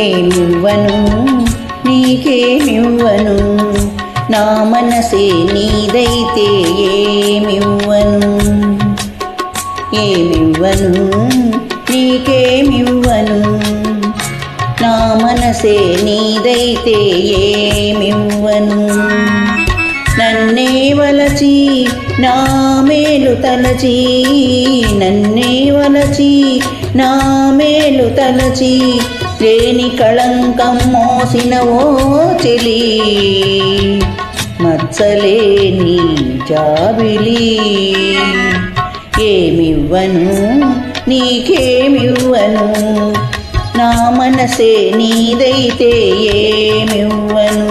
ఏమివ్వను నీకేమివ్వను, నా మనసే నీదైతే ఏమివ్వను. ఏమివ్వను నీకేమివ్వను, నా మనసే నీదైతే ఏమివ్వను. నన్నే వలచి నా మేలు తలచి, నన్నే వలచి నా మేలు తలచి, లేని కళంకం మోసిన ఓ చెలి, మచ్చలేని జాబిలి. ఏమివ్వను నీకేమివ్వను, నా మనసే నీదైతే ఏమివ్వను.